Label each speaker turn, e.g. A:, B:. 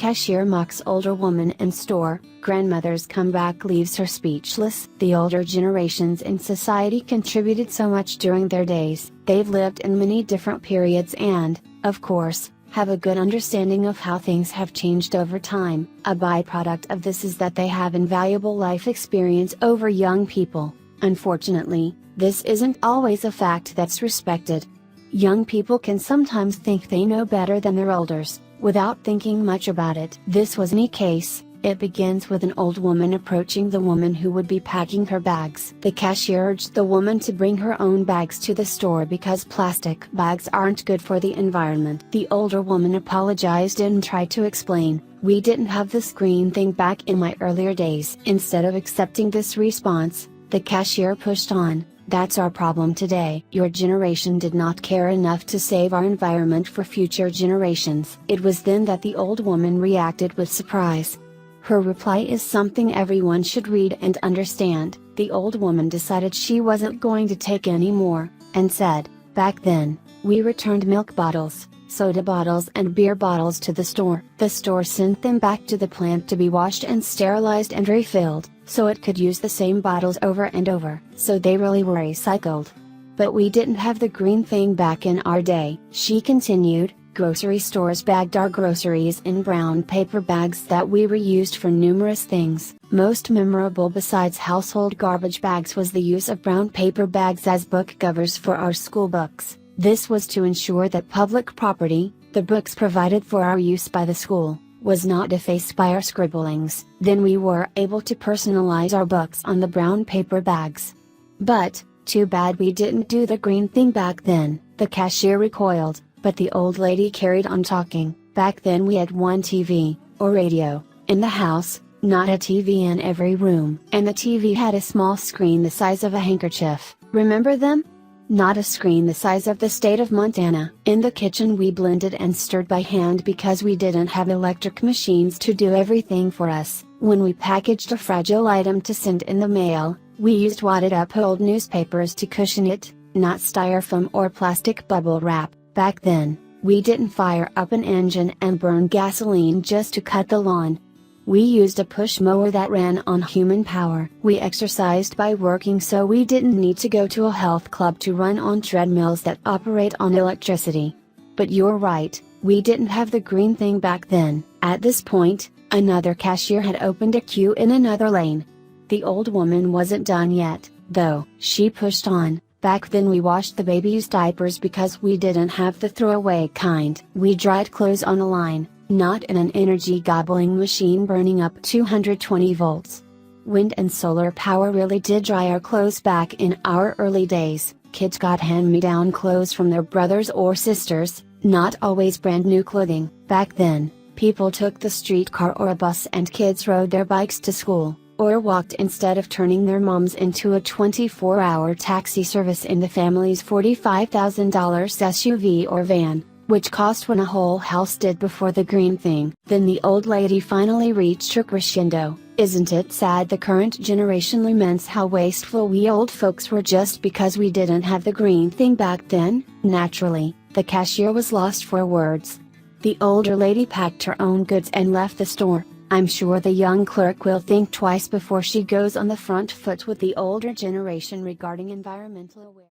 A: Cashier mocks older woman in store, grandmother's comeback leaves her speechless. The older generations in society contributed so much during their days. They've lived in many different periods and, of course, have a good understanding of how things have changed over time. A byproduct of this is that they have invaluable life experience over young people. Unfortunately, this isn't always a fact that's respected. Young people can sometimes think they know better than their elders, without thinking much about it. This was any case. It begins with an old woman approaching the woman who would be packing her bags. The cashier urged the woman to bring her own bags to the store because plastic bags aren't good for the environment. The older woman apologized and tried to explain, "We didn't have this green thing back in my earlier days." Instead of accepting this response, the cashier pushed on, "That's our problem today. Your generation did not care enough to save our environment for future generations." It was then that the old woman reacted with surprise. Her reply is something everyone should read and understand. The old woman decided she wasn't going to take any more, and said, "Back then, we returned milk bottles, soda bottles and beer bottles to the store. The store sent them back to the plant to be washed and sterilized and refilled, so it could use the same bottles over and over. So they really were recycled. But we didn't have the green thing back in our day." She continued, "Grocery stores bagged our groceries in brown paper bags that we reused for numerous things. Most memorable besides household garbage bags was the use of brown paper bags as book covers for our school books. This was to ensure that public property, the books provided for our use by the school, was not defaced by our scribblings. Then we were able to personalize our books on the brown paper bags. But, too bad we didn't do the green thing back then." The cashier recoiled, but the old lady carried on talking. "Back then we had one TV, or radio, in the house, not a TV in every room. And the TV had a small screen the size of a handkerchief, remember them? Not a screen the size of the state of Montana. In the kitchen we blended and stirred by hand because we didn't have electric machines to do everything for us. When we packaged a fragile item to send in the mail, we used wadded up old newspapers to cushion it, not styrofoam or plastic bubble wrap. Back then, we didn't fire up an engine and burn gasoline just to cut the lawn. We used a push mower that ran on human power. We exercised by working so we didn't need to go to a health club to run on treadmills that operate on electricity. But you're right, we didn't have the green thing back then." At this point, another cashier had opened a queue in another lane. The old woman wasn't done yet, though. She pushed on. "Back then we washed the baby's diapers because we didn't have the throwaway kind. We dried clothes on a line, not in an energy-gobbling machine burning up 220 volts. Wind and solar power really did dry our clothes back in our early days. Kids got hand-me-down clothes from their brothers or sisters, not always brand new clothing. Back then, people took the streetcar or a bus and kids rode their bikes to school, or walked instead of turning their moms into a 24-hour taxi service in the family's $45,000 SUV or van, which cost when a whole house did before the green thing." Then the old lady finally reached her crescendo. "Isn't it sad the current generation laments how wasteful we old folks were just because we didn't have the green thing back then?" Naturally, the cashier was lost for words. The older lady packed her own goods and left the store. I'm sure the young clerk will think twice before she goes on the front foot with the older generation regarding environmental awareness.